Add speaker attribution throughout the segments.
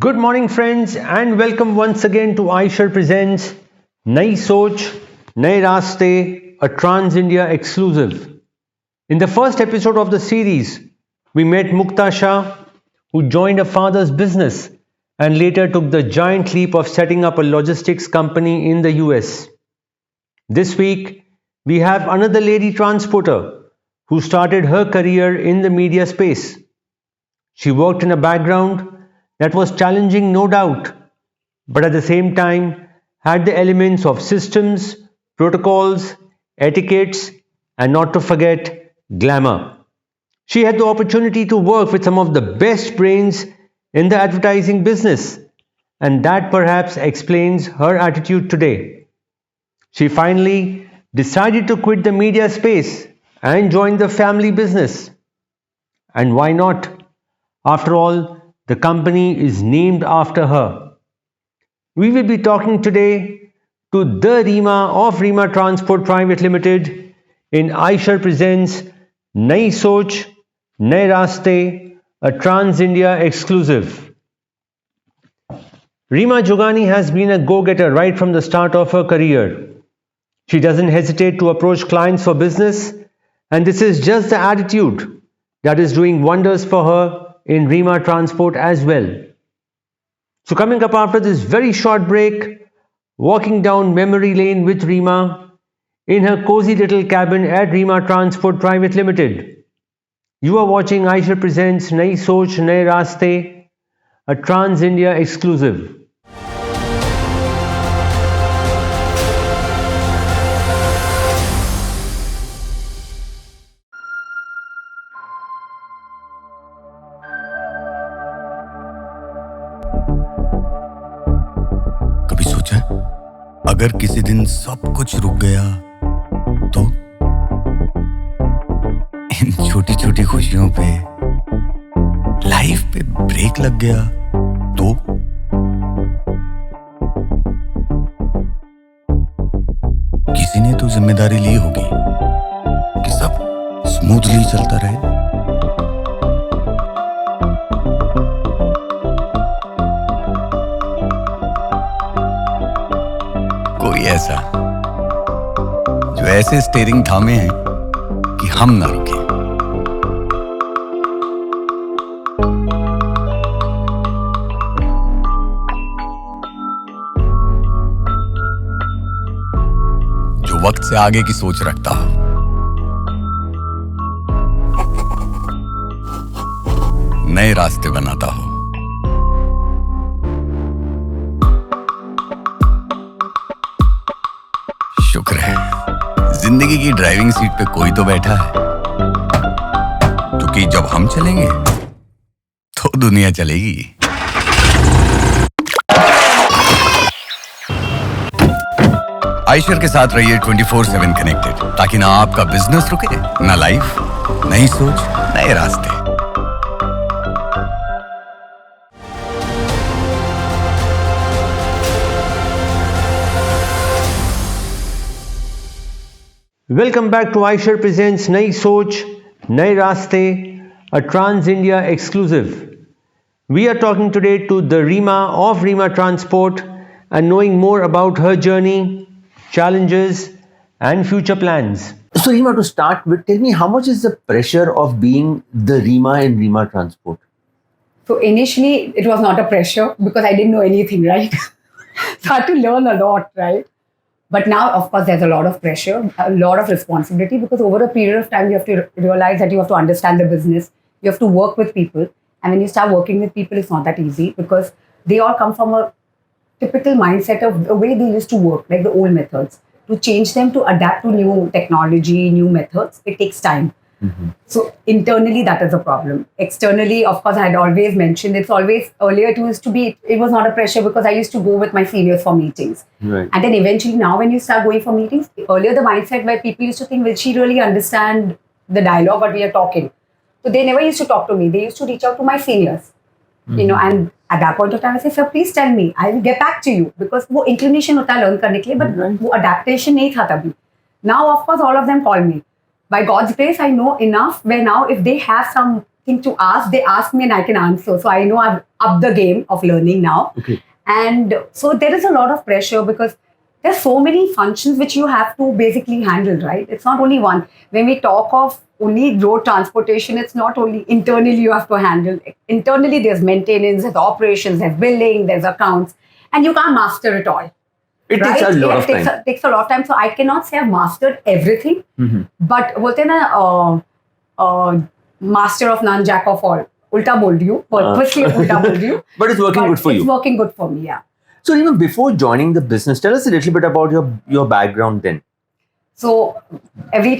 Speaker 1: Good morning, friends, and welcome once again to Eicher presents Nayi Soch, Naye Raaste, a Trans India exclusive. In the first episode of the series, we met Mukta Shah, who joined her father's business and later took the giant leap of setting up a logistics company in the US. This week, we have another lady transporter who started her career in the media space. She worked in a background that was challenging, no doubt, but at the same time had the elements of systems, protocols, etiquettes, and not to forget, glamour. She had the opportunity to work with some of the best brains in the advertising business, and that perhaps explains her attitude today. She finally decided to quit the media space and join the family business. And why not? After all, the company is named after her. We will be talking today to the Reema of Reema Transport Private Limited in Eicher presents Nayi Soch, Naye Raaste, a Trans India exclusive. Reema Jogani has been a go-getter right from the start of her career. She doesn't hesitate to approach clients for business, and this is just the attitude that is doing wonders for her in Reema Transport as well. So coming up after this very short break, walking down memory lane with Reema in her cozy little cabin at Reema Transport Private Limited. You are watching Eicher presents Nayi Soch, Naye Raaste, a Trans India exclusive.
Speaker 2: कभी सोचा अगर किसी दिन सब कुछ रुक गया तो इन छोटी छोटी खुशियों पे लाइफ पे ब्रेक लग गया तो किसी ने तो जिम्मेदारी ली होगी कि सब स्मूथली चलता रहे। कोई ऐसा जो ऐसे स्टीयरिंग थामे हैं कि हम ना रुके। जो वक्त से आगे की सोच रखता हो, नए रास्ते बनाता हो। शुक्र है जिंदगी की ड्राइविंग सीट पे कोई तो बैठा है, क्योंकि जब हम चलेंगे तो दुनिया चलेगी। आइशर के साथ रहिए 24/7 कनेक्टेड, ताकि ना आपका बिजनेस रुके, ना लाइफ, नई सोच, नए रास्ते।
Speaker 1: Welcome back to Eicher presents Nayi Soch, Naye Raaste, a Trans India exclusive. We are talking today to the Reema of Reema Transport and knowing more about her journey, challenges, and future plans.
Speaker 3: So, Reema, to start with, tell me how much is the pressure of being the Reema in Reema Transport?
Speaker 4: So, initially, it was not a pressure because I didn't know anything, right? So, I had to learn a lot, right? But now, of course, there's a lot of pressure, a lot of responsibility, because over a period of time, you have to realize that you have to understand the business, you have to work with people. And when you start working with people, it's not that easy because they all come from a typical mindset of the way they used to work, like the old methods. To change them, to adapt to new technology, new methods, it takes time. Mm-hmm. So internally, that is a problem. Externally, of course, I had always mentioned, it's always, earlier it used to be, it was not a pressure because I used to go with my seniors for meetings.
Speaker 3: Right.
Speaker 4: And then eventually now when you start going for meetings, earlier the mindset where people used to think, will she really understand the dialogue what we are talking? So they never used to talk to me. They used to reach out to my seniors. Mm-hmm. You know, and at that point of time, I said, sir, please tell me. I will get back to you. Because वो inclination होता है learn करने के लिए, but वो adaptation नहीं था तभी. Now, of course, all of them call me. By God's grace, I know enough where now if they have some thing to ask, they ask me and I can answer. So I know I've upped the game of learning now.
Speaker 3: Okay.
Speaker 4: And so there is a lot of pressure because there's so many functions which you have to basically handle, right? It's not only one. When we talk of only road transportation, it's not only internally you have to handle. Internally, there's maintenance, there's operations, there's billing, there's accounts, and you can't master it all.
Speaker 3: It takes a lot of time.
Speaker 4: It takes a lot of time. So I cannot say I've mastered everything, but बोलते हैं ना master of none, jack of all. उल्टा बोल रही हूँ, purposely उल्टा बोल रही हूँ.
Speaker 3: But it's working good for you.
Speaker 4: It's working good for me, yeah.
Speaker 3: So even before joining the business, tell us a little bit about your background then.
Speaker 4: So every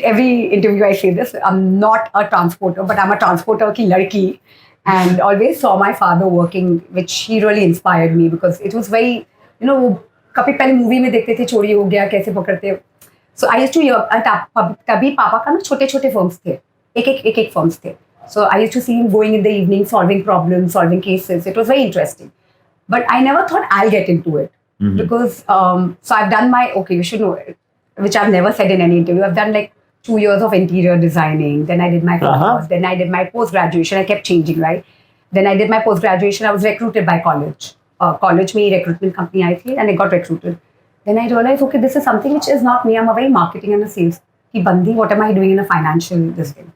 Speaker 4: interview I say this, I'm not a transporter, but I'm a transporter ki ladki, and always saw my father working, which he really inspired me because it was very, कभी पहले movie में देखते थे चोरी हो गया कैसे पकड़ते. So I used to hear, तभी पापा का ना छोटे छोटे firms थे, एक firms थे. So I used to see him going in the evening, solving problems, solving cases. It was very interesting. But I never thought I'll get into it because, so I've done you should know, which I've never said in any interview. I've done like 2 years of interior designing. Then I did my course. Then I did my post-graduation. I kept changing, right? Then I did my post-graduation. I was recruited by college. College में recruitment company आई थी and I got recruited. Then I realized, okay, this is something which is not me. I'm a very marketing and a sales. Ki bandi, what am I doing in a financial this thing?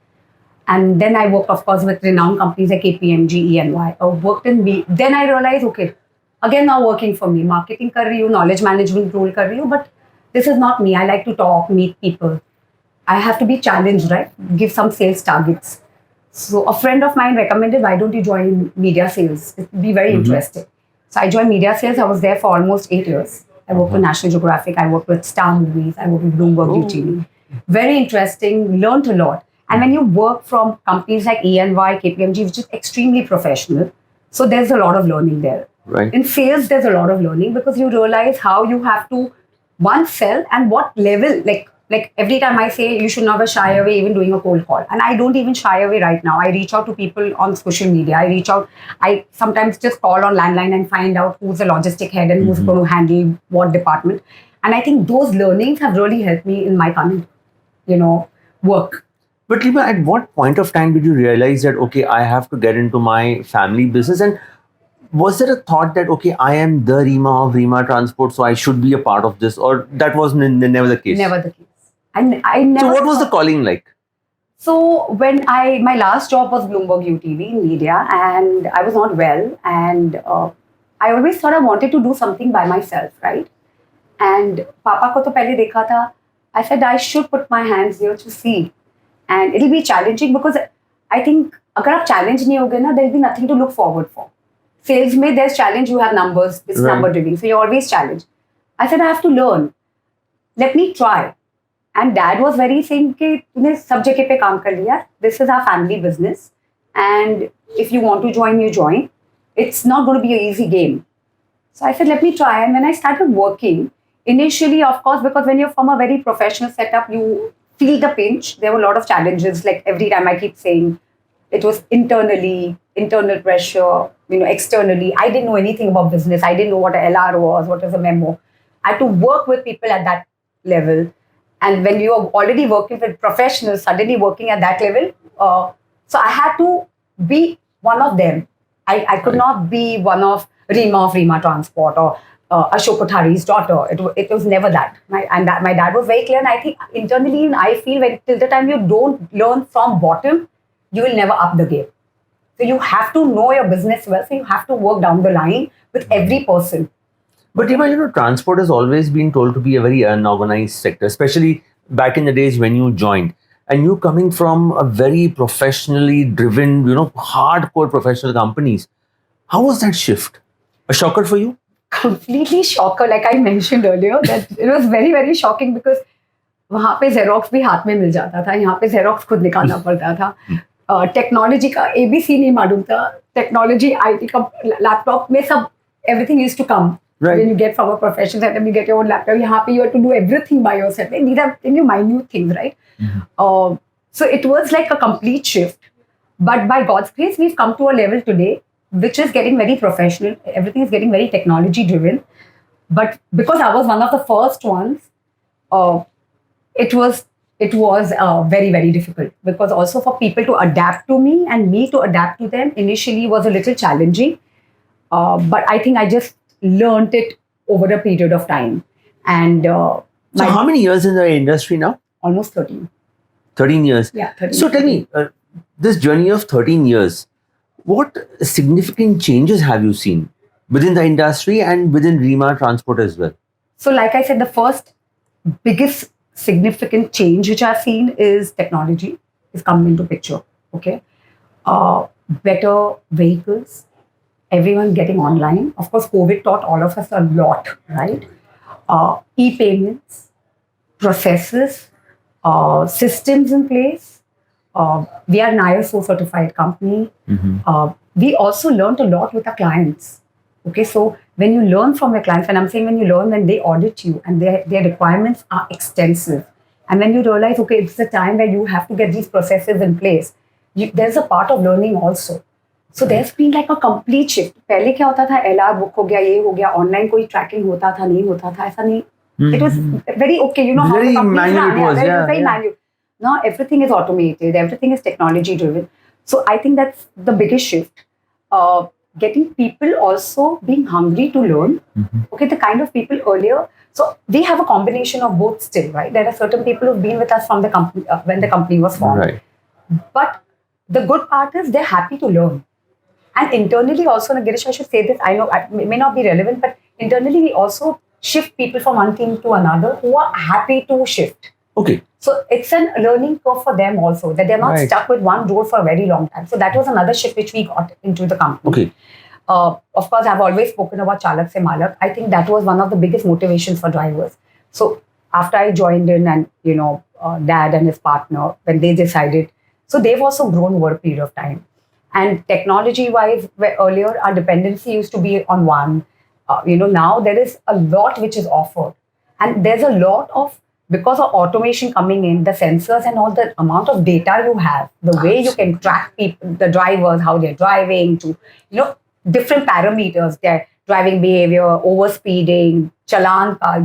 Speaker 4: And then I worked, of course, with renowned companies like KPMG, EY. I worked in Then I realized, okay, again now working for me. Marketing कर रही हूँ, knowledge management role कर रही हूँ, but this is not me. I like to talk, meet people. I have to be challenged, right? Give some sales targets. So a friend of mine recommended, why don't you join media sales? It'd be very interesting. So I joined media sales. I was there for almost 8 years. I worked with National Geographic. I worked with Star Movies. I worked with Bloomberg UTV. Very interesting. Learned a lot. And when you work from companies like EY, KPMG, which is extremely professional, so there's a lot of learning there.
Speaker 3: Right.
Speaker 4: In sales, there's a lot of learning because you realize how you have to sell and what level. Like every time I say you should never shy away even doing a cold call. And I don't even shy away right now. I reach out to people on social media. I sometimes just call on landline and find out who's the logistic head and who's going to handle what department. And I think those learnings have really helped me in my current, work.
Speaker 3: But Reema, at what point of time did you realize that, okay, I have to get into my family business? And was there a thought that, okay, I am the Reema of Reema Transport, so I should be a part of this? Or that was never the case?
Speaker 4: Never the case. And I never.
Speaker 3: So what was the calling like?
Speaker 4: So when my last job was Bloomberg UTV in media, and I was not well, and I always thought I wanted to do something by myself, right? And Papa ko to pehle dekha tha. I said I should put my hands here to see, and it'll be challenging because I think agar aap challenge nahi hoge na, there'll be nothing to look forward for. Sales mein there's challenge. You have numbers. It's number driven, so you're always challenged. I said I have to learn. Let me try. And Dad was very saying कि तूने सब जगह पे काम कर लिया. This is our family business, and if you want to join, you join. It's not going to be an easy game. So I said, let me try. And when I started working, initially, of course, because when you're from a very professional setup, you feel the pinch. There were a lot of challenges. Like every time I keep saying, it was internal pressure. Externally, I didn't know anything about business. I didn't know what a LR was, what was a memo. I had to work with people at that level. And when you're already working with professionals, suddenly working at that level, so I had to be one of them. I could not be one of Reema Transport or Ashok Kothari's daughter. It was never that. My dad was very clear, and I think internally, I feel till the time you don't learn from bottom, you will never up the game. So you have to know your business well. So you have to work down the line with every person.
Speaker 3: But transport has always been told to be a very unorganized sector, especially back in the days when you joined. And you coming from a very professionally driven, hardcore professional companies. How was that shift? A shocker for you?
Speaker 4: Completely shocker, like I mentioned earlier, that it was very, very shocking because वहाँ पे Xerox भी हाथ में मिल जाता था, यहाँ पे Xerox खुद निकालना पड़ता था. Technology का ABC नहीं मालूम था. Technology, IT का laptop में सब everything used to come. Right. When you get from a professional setup, you get your own laptop. You have to do everything by yourself. And these are minute things, right? So it was like a complete shift. But by God's grace, we've come to a level today which is getting very professional. Everything is getting very technology driven. But because I was one of the first ones, it was it was very, very difficult, because also for people to adapt to me and me to adapt to them initially was a little challenging. But I think I just learned it over a period of time. And
Speaker 3: So how many years in the industry now?
Speaker 4: almost 13.
Speaker 3: 13 years.
Speaker 4: Yeah, 13.
Speaker 3: So tell me, this journey of 13 years, what significant changes have you seen within the industry and within Reema Transport as well?
Speaker 4: So, like I said, the first biggest significant change which I've seen is technology is coming into picture. Okay, better vehicles, everyone getting online. Of course, COVID taught all of us a lot, right? E-payments, processes, systems in place. We are Naye certified company. We also learned a lot with our clients. Okay, so when you learn from your clients, and I'm saying when you learn, when they audit you and their requirements are extensive, and when you realize, okay, it's a time where you have to get these processes in place, there's a part of learning also. So there's been like a complete shift. पहले क्या होता था, LR book हो गया, ये हो गया, online कोई tracking होता था, नहीं होता था, ऐसा नहीं. It was very okay, you know how
Speaker 3: Very
Speaker 4: the companies
Speaker 3: manual
Speaker 4: ran,
Speaker 3: it was, yeah,
Speaker 4: very
Speaker 3: yeah.
Speaker 4: manual. Now everything is automated, everything is technology driven. So I think that's the biggest shift. Getting people also being hungry to learn. Okay, the kind of people earlier. So we have a combination of both still, right? There are certain people who've been with us from the company when the company was formed.
Speaker 3: Right.
Speaker 4: But the good part is they're happy to learn. And internally also, Girish, I should say this, I know it may not be relevant, but internally we also shift people from one team to another who are happy to shift.
Speaker 3: Okay.
Speaker 4: So it's a learning curve for them also, that they're not
Speaker 3: Right.
Speaker 4: stuck with one role for a very long time. So that was another shift which we got into the company.
Speaker 3: Okay.
Speaker 4: Of course, I've always spoken about Chalak se Malak. I think that was one of the biggest motivations for drivers. So after I joined in, and Dad and his partner, when they decided, so they've also grown over a period of time. And technology-wise, where earlier our dependency used to be on one, now there is a lot which is offered, and there's a lot of, because of automation coming in, the sensors and all the amount of data you have, the way you can track people, the drivers, how they're driving, to different parameters, their driving behavior, overspeeding, chalan ka,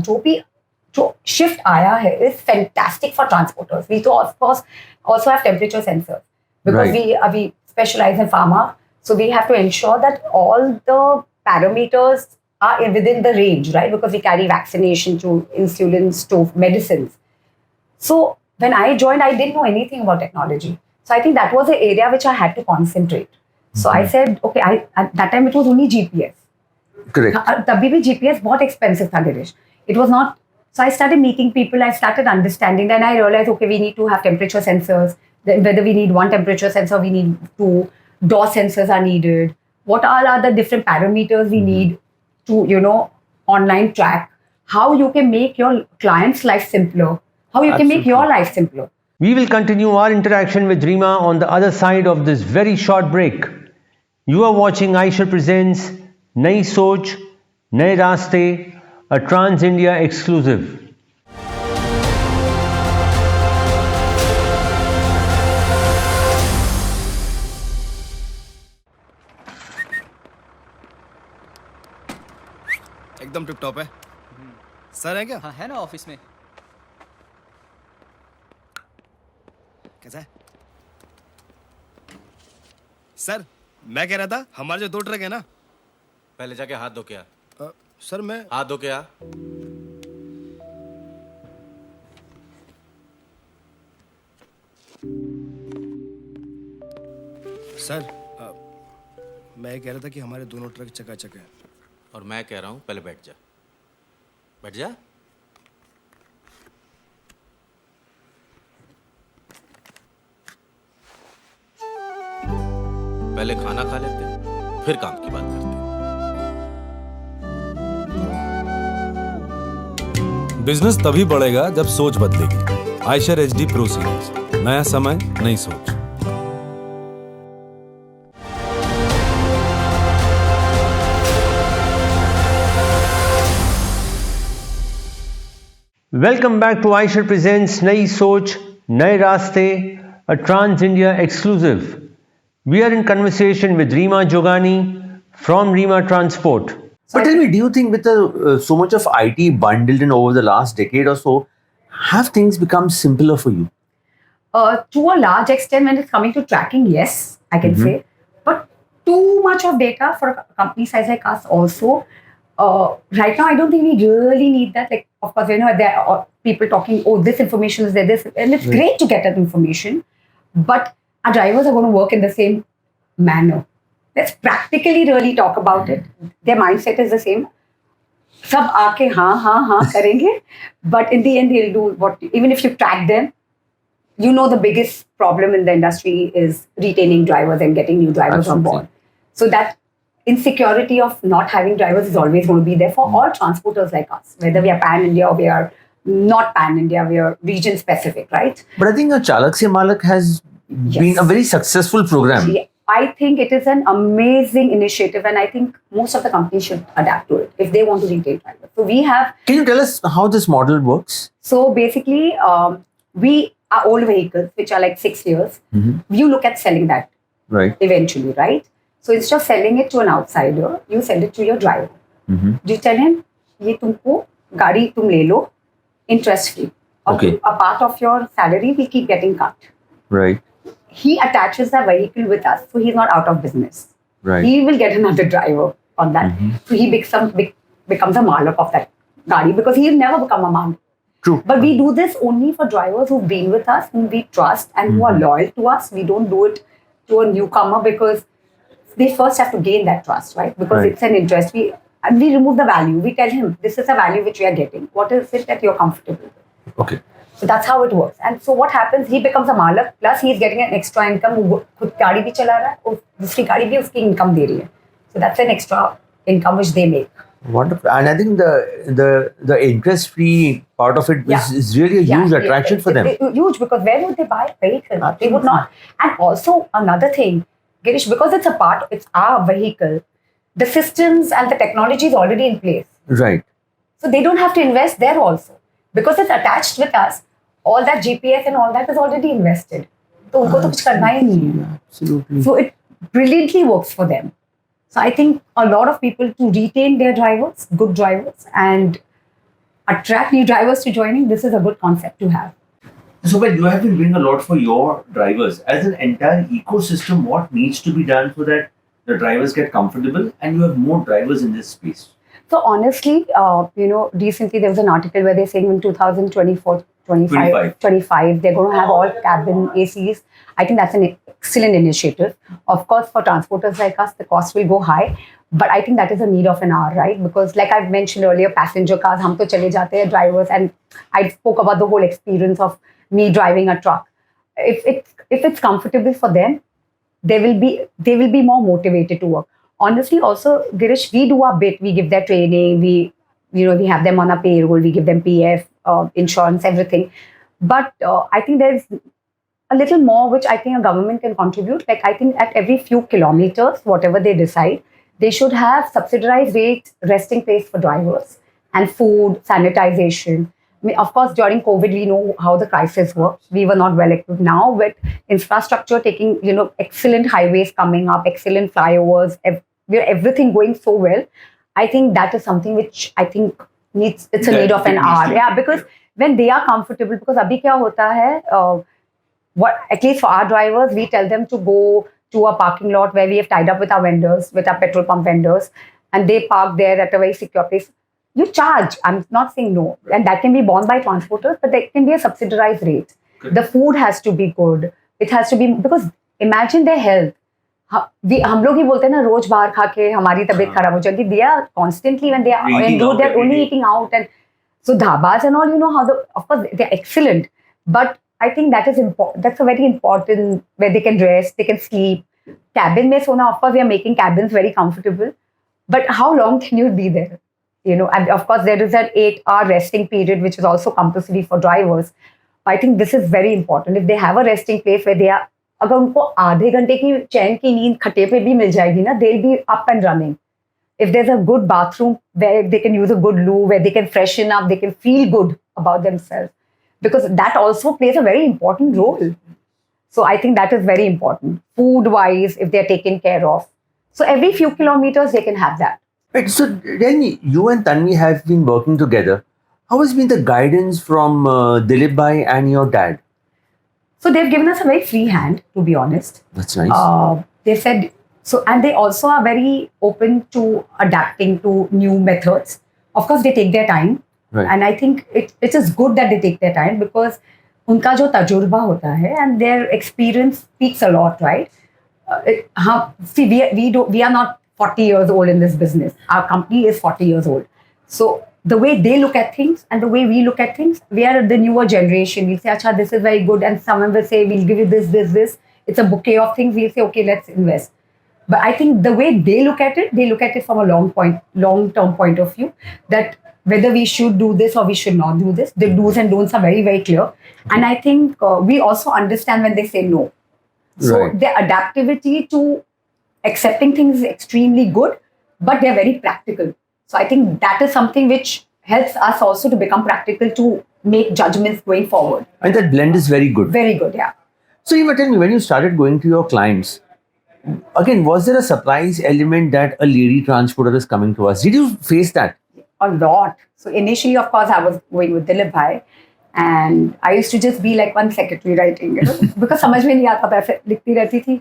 Speaker 4: जो shift आया है is fantastic for transporters. We of course also have temperature sensors, because
Speaker 3: Right.
Speaker 4: we specialize in pharma, so we have to ensure that all the parameters are within the range, right? Because we carry vaccination to insulins to medicines. So when I joined, I didn't know anything about technology. So I think that was the area which I had to concentrate. So I said, okay, at that time it was only GPS.
Speaker 3: Correct.
Speaker 4: तभी भी GPS बहुत expensive था, Girish. It was not. So I started meeting people, I started understanding. Then I realized, okay, we need to have temperature sensors. Then whether we need one temperature sensor, we need two. Door sensors are needed. What all are the different parameters we need to, online track? How you can make your client's life simpler. How you can make your life simpler.
Speaker 1: We will continue our interaction with Reema on the other side of this very short break. You are watching Eicher Presents Nayi Soch, Naye Raaste, a Trans India exclusive.
Speaker 5: एकदम tip top है। Sir है क्या?
Speaker 6: हाँ है ना office में।
Speaker 5: कैसा है? सर मैं कह रहा था, हमारे जो 2 ट्रक है ना,
Speaker 6: पहले जाके हाथ धो के आ।
Speaker 5: सर मैं
Speaker 6: हाथ धो के आ।
Speaker 5: सर मैं कह रहा था कि हमारे दोनों ट्रक चकाचक है।
Speaker 6: और मैं कह रहा हूँ पहले बैठ जा। बैठ जा। पहले खाना खा लेते, फिर काम की बात करते।
Speaker 7: बिजनेस तभी बढ़ेगा जब सोच बदलेगी। आयशर HD प्रो सीरीज, नया समय नई सोच।
Speaker 1: Welcome back to Eicher Presents Nayi Soch, Naye Raaste, a Trans India exclusive. We are in conversation with Reema Jogani from Reema Transport.
Speaker 3: But tell me, do you think with so much of IT bundled in over the last decade or so, have things become simpler for you?
Speaker 4: To a large extent, when it's coming to tracking, yes, I can say. But too much of data for a company size like us also. Right now, I don't think we really need that. Like, of course, there are people talking, oh, this information is there, this, and it's great to get that information. But our drivers are going to work in the same manner. Let's practically really talk about it. Their mindset is the same. सब आके हाँ करेंगे, but in the end they'll do what. Even if you track them, the biggest problem in the industry is retaining drivers and getting new drivers on board. So that insecurity of not having drivers is always going to be there for all transporters like us, whether we are pan-India or we are not pan-India, we are region-specific, right?
Speaker 3: But I think Chalak Se Malak has been a very successful program.
Speaker 4: Yeah, I think it is an amazing initiative, and I think most of the companies should adapt to it if they want to retain drivers. So we have...
Speaker 3: Can you tell us how this model works?
Speaker 4: So basically, we are old vehicles, which are like 6 years. You look at selling that eventually, right? So instead of selling it to an outsider, you sell it to your driver. You tell him, ये तुमको गाड़ी तुम ले लो, interest free. Okay. A part of your salary will keep getting cut.
Speaker 3: Right.
Speaker 4: He attaches the vehicle with us, so he's not out of business.
Speaker 3: Right.
Speaker 4: He will get another driver on that. So he becomes a malak of that gaadi, because he'll never become a malak.
Speaker 3: True.
Speaker 4: But we do this only for drivers who've been with us, whom we trust and who are loyal to us. We don't do it to a newcomer because they first have to gain that trust, right? Because it's an interest. We remove the value. We tell him, this is a value which we are getting. What is it that you're comfortable with?
Speaker 3: Okay.
Speaker 4: So that's how it works. And so what happens, he becomes a malak, plus he's getting an extra income. वो खुद गाड़ी भी चला रहा है और दूसरी गाड़ी भी उसकी income दे रही है. So that's an extra income which they make.
Speaker 3: Wonderful. And I think the interest free part of it is really a huge attraction for them.
Speaker 4: Huge, because where would they buy a vehicle? They would not. And also another thing, Girish, because it's our vehicle, the systems and the technology is already in place.
Speaker 3: Right.
Speaker 4: So they don't have to invest there also. Because it's attached with us, all that GPS and all that is already invested. So उनको तो कुछ करना ही नहीं है.
Speaker 3: Absolutely.
Speaker 4: So it brilliantly works for them. So I think a lot of people, to retain their drivers, good drivers, and attract new drivers to joining, this is a good concept to have.
Speaker 3: So when you have been doing a lot for your drivers, as an entire ecosystem, what needs to be done so that the drivers get comfortable and you have more drivers in this space?
Speaker 4: So honestly, recently there was an article where they're saying in 2024, 25, they're going to have all cabin ACs. I think that's an excellent initiative. Of course, for transporters like us, the cost will go high. But I think that is a need of an hour, right? Because like I've mentioned earlier, passenger cars, hum to chale jate hain, drivers, and I spoke about the whole experience of me driving a truck. If it's comfortable for them, they will be more motivated to work. Honestly, also, Girish, we do our bit. We give their training. We have them on our payroll. We give them PF, insurance, everything. But I think there's a little more which I think a government can contribute. Like I think at every few kilometers, whatever they decide, they should have subsidized rate resting place for drivers and food, sanitization. I mean, of course, during COVID, we know how the crisis works. We were not well equipped. Now with infrastructure taking, excellent highways coming up, excellent flyovers, everything going so well, I think that is something which I think it's a need of an hour. Yeah, because when they are comfortable, because abhi kya hota hai, at least for our drivers, we tell them to go to a parking lot where we have tied up with our vendors, with our petrol pump vendors, and they park there at a very secure place. You charge. I'm not saying no. And that can be borne by transporters, but there can be a subsidized rate. Good. The food has to be good. It has to be, because imagine their health. हम लोग ही बोलते हैं ना, रोज बाहर खा के हमारी तबीयत खराब हो जाती. They are constantly, when they are they're only eating out, and so dhabas and all, how of course they're excellent, but I think that is important. That's a very important, where they can rest, they can sleep. Cabin mein sona, of course we are making cabins very comfortable, but how long can you be there? And of course there is an 8-hour resting period which is also compulsory for drivers. I think this is very important. If they have a resting place where they are, अगर उनको आधे घंटे की चैन की नींद खटे पे भी मिल जाएगी ना, they'll be up and running. If there's a good bathroom where they can use a good loo, where they can freshen up, they can feel good about themselves, because that also plays a very important role. So I think that is very important. Food-wise, if they're taken care of. So every few kilometers, they can have that.
Speaker 3: Right. So then you and Tanvi have been working together. How has been the guidance from Dilip Bhai and your dad?
Speaker 4: So they've given us a very free hand, to be honest.
Speaker 3: That's nice.
Speaker 4: They said so, and they also are very open to adapting to new methods. Of course, they take their time,
Speaker 3: Right.
Speaker 4: and I think it is good that they take their time because उनका जो तजुर्बा होता है and their experience speaks a lot, right? See, we are not 40 years old in this business. Our company is 40 years old. So the way they look at things and the way we look at things, we are the newer generation. We'll say, Acha, this is very good. And someone will say, we'll give you this. It's a bouquet of things. We'll say, okay, let's invest. But I think the way they look at it from a long-term point of view, that whether we should do this or we should not do this. The do's and don'ts are very, very clear. And I think we also understand when they say no. So
Speaker 3: Right.
Speaker 4: their adaptivity to accepting things is extremely good, but they're very practical. So I think that is something which helps us also to become practical to make judgments going forward.
Speaker 3: And that blend is very good.
Speaker 4: Very good, yeah.
Speaker 3: So you were telling me, when you started going to your clients, again, was there a surprise element that a lady transporter is coming to us? Did you face that?
Speaker 4: A lot. So initially, of course, I was going with Dilip Bhai, and I used to just be like one secretary writing, because समझ में नहीं आता था, ऐसे लिखती रहती थी.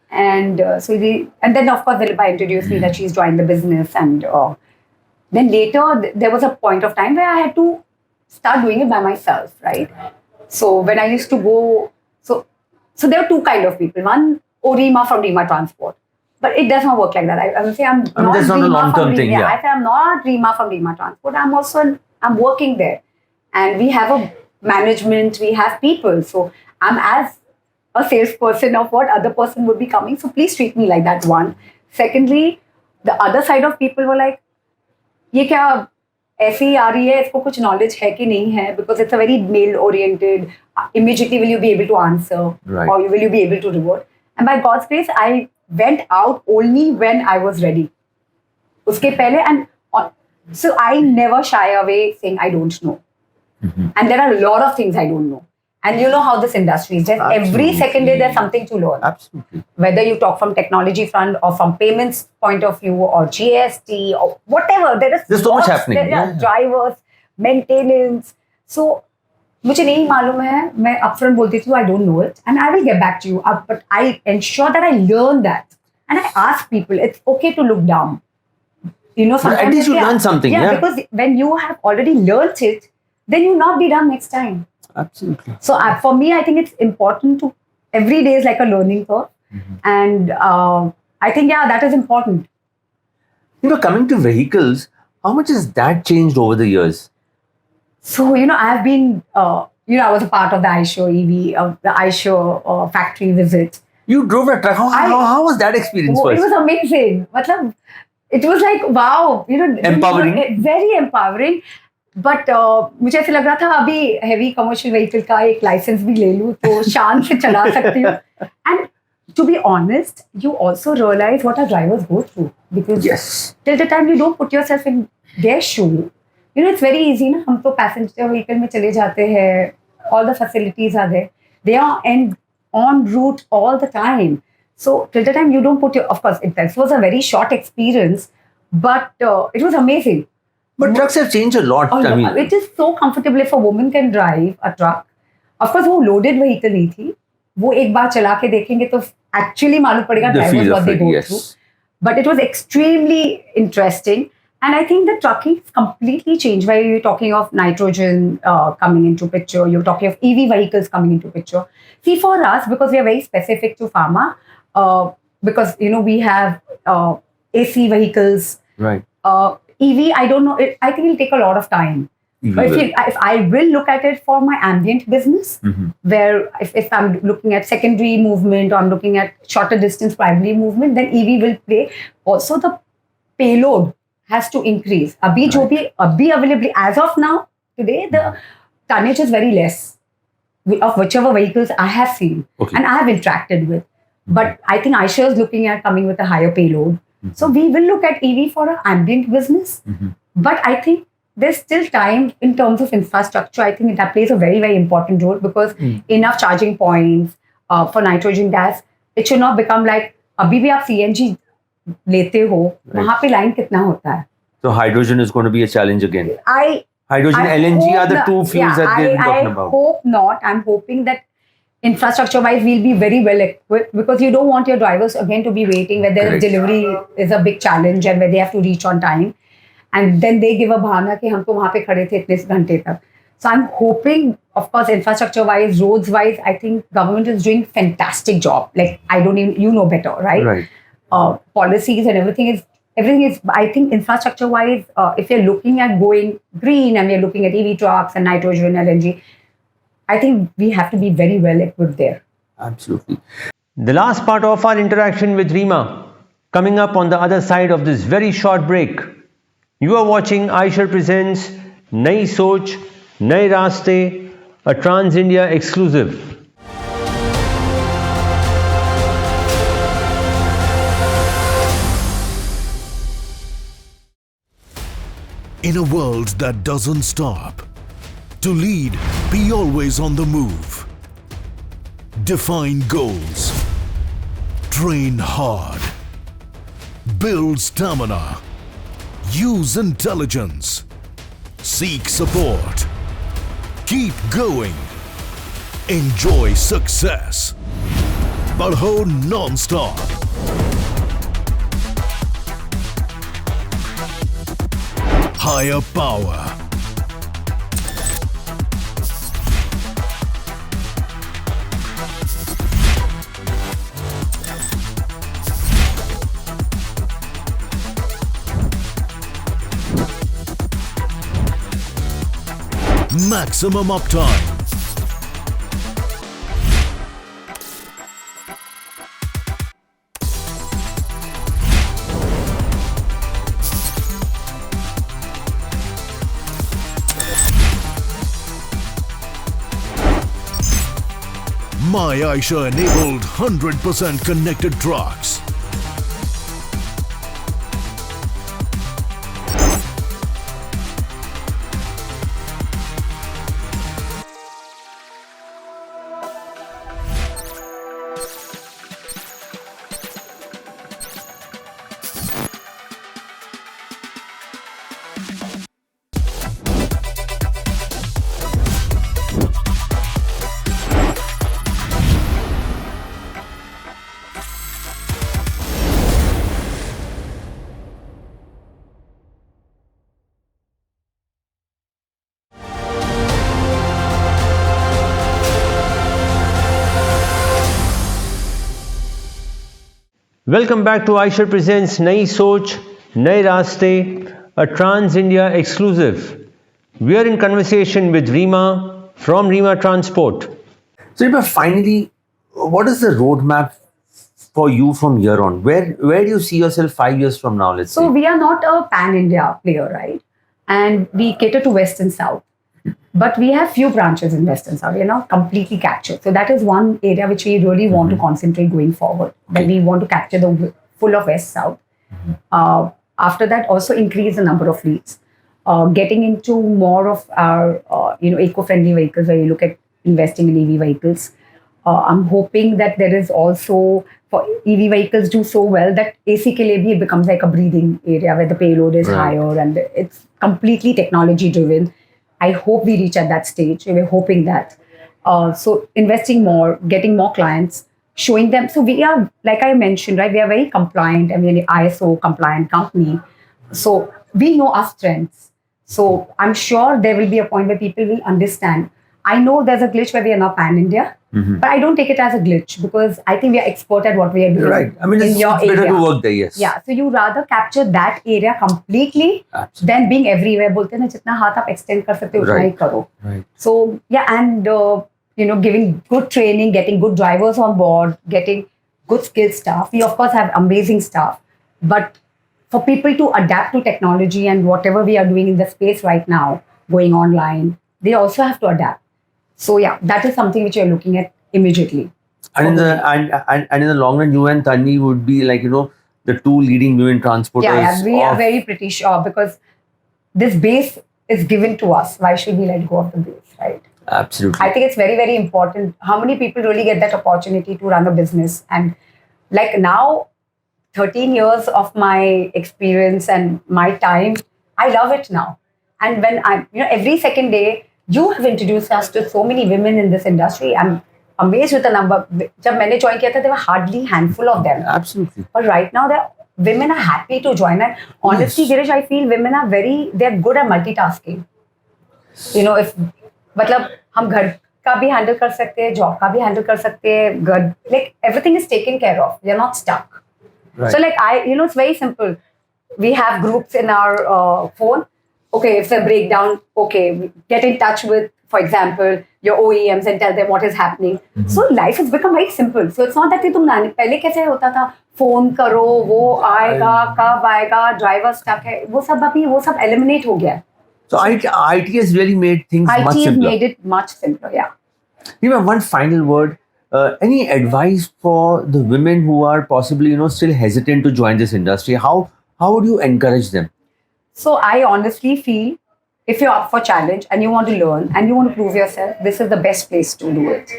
Speaker 4: And and then of course Dilip Bhai introduced me that she's joined the business, and then later there was a point of time where I had to start doing it by myself, right? So when I used to go, so there are two kind of people. One, Reema from Reema Transport. But it does not work like that. I will say I'm not
Speaker 3: that's not a
Speaker 4: Reema
Speaker 3: long-term
Speaker 4: from
Speaker 3: thing,
Speaker 4: Reema.
Speaker 3: yeah.
Speaker 4: I say I'm not Reema from Reema Transport. I'm working there. And we have a management, we have people. So I'm as a salesperson of what other person would be coming. So please treat me like that, one. Secondly, the other side of people were like, ये क्या ऐसे ही आ रही है, इसको कुछ knowledge है कि नहीं है, because it's a very male oriented. Immediately will you be able to answer,
Speaker 3: Right.
Speaker 4: or will you be able to revert? And by God's grace, I went out only when I was ready. Uske pehle, and so I never shy away saying I don't know. And there are a lot of things I don't know. And you know how this industry is. Just every
Speaker 3: Absolutely.
Speaker 4: second day there's something to learn.
Speaker 3: Absolutely.
Speaker 4: Whether you talk from technology front or from payments point of view or GST or whatever,
Speaker 3: There's so much happening,
Speaker 4: There are
Speaker 3: yeah.
Speaker 4: drivers, maintenance. So मुझे नहीं मालूम है, मैं upfront बोलती थी I don't know it and I will get back to you. But I ensure that I learn that. And I ask people, it's okay to look down. You know,
Speaker 3: But at
Speaker 4: sometimes
Speaker 3: least you learn something, yeah.
Speaker 4: because when you have already learned it, then you'll not be done next time.
Speaker 3: Absolutely.
Speaker 4: So for me, I think it's important to, every day is like a learning curve. And I think, yeah, that is important.
Speaker 3: You know, coming to vehicles, how much has that changed over the years?
Speaker 4: So, you know, I've been, I was a part of the Eicher EV, the Eicher factory visit.
Speaker 3: You drove a truck. How was that experience
Speaker 4: Oh, it
Speaker 3: first?
Speaker 4: was amazing. Matlab, it was like, wow, you know.
Speaker 3: Empowering.
Speaker 4: Very empowering. But मुझे ऐसे लग रहा था अभी heavy commercial vehicle का एक license भी ले लूँ तो शान से चला सकती हूँ. And to be honest, you also realize what our drivers go through. Because
Speaker 3: Yes.
Speaker 4: till the time you don't put yourself in their shoe, you know, it's very easy ना, हम तो passenger vehicle में चले जाते हैं, all the facilities are there. They are on route all the time. So till the time you don't put your, of course, this was a very short experience, but it was amazing.
Speaker 3: But trucks have changed a lot.
Speaker 4: Oh,
Speaker 3: I mean,
Speaker 4: it is so comfortable if a woman can drive a truck. Of course, वो loaded vehicle नहीं थी. वो एक बार चला के देखेंगे तो actually मालूम पड़ेगा
Speaker 3: The
Speaker 4: drivers
Speaker 3: feel
Speaker 4: what
Speaker 3: of
Speaker 4: they
Speaker 3: it,
Speaker 4: go
Speaker 3: yes.
Speaker 4: through. But it was extremely interesting. And I think the trucking is completely changed. Where you're talking of nitrogen coming into picture, you're talking of EV vehicles coming into picture. See, for us, because we are very specific to pharma, because, you know, we have AC vehicles,
Speaker 3: right.
Speaker 4: EV, I don't know. I think it'll take a lot of time.
Speaker 3: EV
Speaker 4: But
Speaker 3: will.
Speaker 4: if I will look at it for my ambient business, where if I'm looking at secondary movement or I'm looking at shorter distance primary movement, then EV will play. Also, the payload has to increase. Abhi jo bhi available as of now, today, the tonnage is very less of whichever vehicles I have seen
Speaker 3: Okay.
Speaker 4: and I have interacted with. But I think Eicher is looking at coming with a higher payload. So we will look at EV for an ambient business. But I think there's still time in terms of infrastructure. I think that plays a very, very important role because enough charging points for nitrogen gas. It should not become like, अभी भी आप CNG लेते हो, वहाँ पे line कितना होता है?
Speaker 3: So hydrogen is going to be a challenge again. Hydrogen,
Speaker 4: I
Speaker 3: LNG are
Speaker 4: hope
Speaker 3: the
Speaker 4: not-
Speaker 3: two fuels that they've been talking about.
Speaker 4: I hope not. I'm hoping that infrastructure-wise we'll be very well equipped, because you don't want your drivers again to be waiting where their
Speaker 3: Correct.
Speaker 4: delivery is a big challenge and where they have to reach on time, and then they give a bahana कि हम तो वहाँ पे खड़े थे इतने घंटे तक. So I'm hoping, of course, infrastructure-wise, roads-wise, I think government is doing fantastic job. Like, I don't even, you know better, right?
Speaker 3: Right.
Speaker 4: Policies and everything is, I think infrastructure-wise, if you're looking at going green and we're looking at EV trucks and nitrogen, LNG, I think we have to be very well equipped there.
Speaker 3: Absolutely.
Speaker 1: The last part of our interaction with Reema coming up on the other side of this very short break. You are watching Eicher presents Nayi Soch, Naye Raaste, a Trans India exclusive.
Speaker 8: In a world that doesn't stop, to lead, be always on the move. Define goals. Train hard. Build stamina. Use intelligence. Seek support. Keep going. Enjoy success. Badho non-stop. Higher power. Maximum uptime. My Eicher enabled 100% connected trucks.
Speaker 1: Welcome back to Eicher presents Nayi Soch, Naye Raaste, a Trans India exclusive. We are in conversation with Reema from Reema Transport.
Speaker 3: So, Reema, finally, what is the roadmap for you from here on? Where do you see yourself 5 years from now, let's
Speaker 4: So
Speaker 3: say?
Speaker 4: we are not a pan-India player, right? And we cater to West and South. But we have few branches in West and South. We are not completely captured. So that is one area which we really want to concentrate going forward. That we want to capture the full of West South. After that, also increase the number of fleets. Getting into more of our eco-friendly vehicles, where you look at investing in EV vehicles. I'm hoping that there is also, for EV vehicles do so well that AC ke liye bhi it becomes like a breathing area where the payload is higher and it's completely technology driven. I hope we reach at that stage. We're hoping that. So investing more, getting more clients, showing them. So we are, like I mentioned, right, we are very compliant and we're an ISO compliant company. So we know our strengths. So I'm sure there will be a point where people will understand. I know there's a glitch where we are not pan-India, but I don't take it as a glitch because I think we are expert at what we are doing.
Speaker 3: Right. I mean,
Speaker 4: in
Speaker 3: it's
Speaker 4: your
Speaker 3: better
Speaker 4: area.
Speaker 3: to work there, yes.
Speaker 4: Yeah, so you rather capture that area completely than being everywhere. बोलते हैं ना जितना हाथ आप extend कर सकते हो उतना ही करो.
Speaker 3: Right.
Speaker 4: So yeah, and giving good training, getting good drivers on board, getting good skilled staff. We of course have amazing staff, but for people to adapt to technology and whatever we are doing in the space right now, going online, they also have to adapt. So yeah, that is something which we are looking at immediately.
Speaker 3: And in the long run, you and Tanvi would be like, the two leading women transporters.
Speaker 4: Yeah, we are very pretty sure because this base is given to us. Why should we let go of the base, right?
Speaker 3: Absolutely.
Speaker 4: I think it's very, very important. How many people really get that opportunity to run a business? And like now, 13 years of my experience and my time, I love it now. And when every second day, you have introduced us to so many women in this industry. I'm amazed with the number. जब मैंने join किया था, there were hardly handful of them.
Speaker 3: Absolutely.
Speaker 4: But right now, women are happy to join. And honestly, Girish, I feel women are they're good at multitasking. If मतलब हम घर का भी handle कर सकते हैं, job का भी handle कर सकते हैं, good, like everything is taken care of. You're not stuck.
Speaker 3: Right.
Speaker 4: So like it's very simple. We have groups in our phone. Okay, if it's a breakdown, okay, get in touch with, for example, your OEMs and tell them what is happening. So life has become very simple. So it's not that तुम पहले कैसे होता था, phone करो, वो आएगा, कब आएगा, ड्राइवर स्टक है, वो सब eliminate हो गया.
Speaker 3: So IT has really made things much
Speaker 4: IT has
Speaker 3: simpler.
Speaker 4: made it much simpler, yeah.
Speaker 3: One final word. Any advice for the women who are possibly still hesitant to join this industry? How would you encourage them?
Speaker 4: So I honestly feel if you're up for challenge and you want to learn and you want to prove yourself, this is the best place to do it.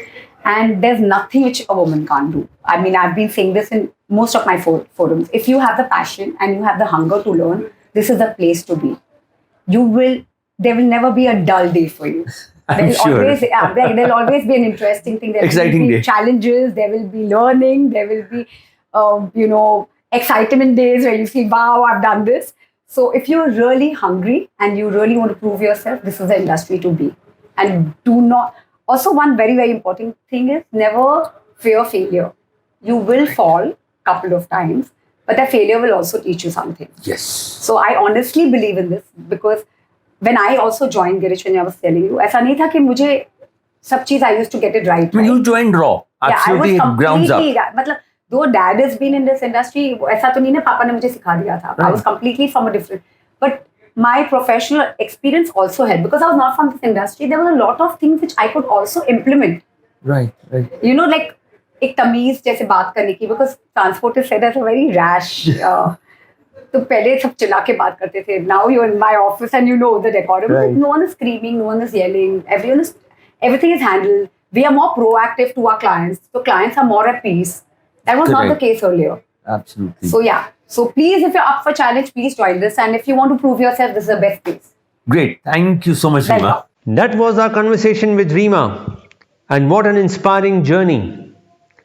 Speaker 4: And there's nothing which a woman can't do. I mean, I've been saying this in most of my forums. If you have the passion and you have the hunger to learn, this is the place to be. There will never be a dull day for you.
Speaker 3: I'm sure.
Speaker 4: There'll always be an interesting thing. There
Speaker 3: Exciting
Speaker 4: will be
Speaker 3: day.
Speaker 4: Challenges. There will be learning. There will be, excitement days where you see, wow, I've done this. So if you're really hungry and you really want to prove yourself, this is the industry to be. And do not. Also, one very, very important thing is never fear failure. You will fall a couple of times, but that failure will also teach you something.
Speaker 3: Yes.
Speaker 4: So I honestly believe in this because when I also joined Girish, when I was telling you, ऐसा नहीं था कि मुझे सब चीज I used to get it right.
Speaker 3: I mean, you joined raw. Absolutely,
Speaker 4: yeah, I was
Speaker 3: grounds up.
Speaker 4: मतलब though dad has been in this industry, ऐसा तो नहीं ना पापा ने मुझे सिखा दिया था. I was completely from a different. But my professional experience also helped because I was not from this industry. There were a lot of things which I could also implement.
Speaker 3: Right.
Speaker 4: Like एक तमीज जैसे बात करने की because transport is said as a very rash. तो पहले सब चिल्ला के बात करते थे. Now you're in my office and you know the decorum.
Speaker 3: Right.
Speaker 4: No one is screaming, no one is yelling. Everything is handled. We are more proactive to our clients. So clients are more at peace. That was not the case earlier.
Speaker 3: Absolutely.
Speaker 4: So yeah. So please, if you're up for challenge, please join this. And if you want to prove yourself, this is the best place.
Speaker 3: Great. Thank you so much, Reema.
Speaker 1: That was our conversation with Reema. And what an inspiring journey.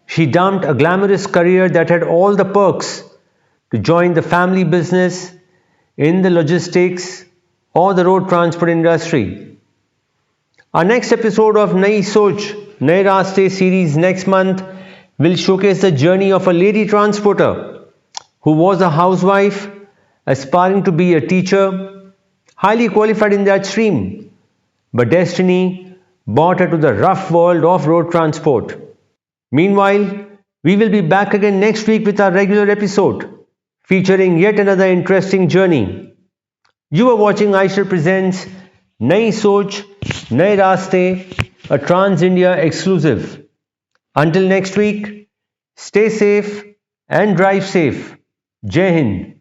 Speaker 1: She dumped a glamorous career that had all the perks to join the family business in the logistics or the road transport industry. Our next episode of Nayi Soch, Naye Raaste series next month will showcase the journey of a lady transporter who was a housewife, aspiring to be a teacher, highly qualified in that stream, but destiny brought her to the rough world of road transport. Meanwhile, we will be back again next week with our regular episode featuring yet another interesting journey. You are watching Eicher Presents Nayi Soch, Naye Raaste, a Trans India exclusive. Until next week, stay safe and drive safe. Jai Hind.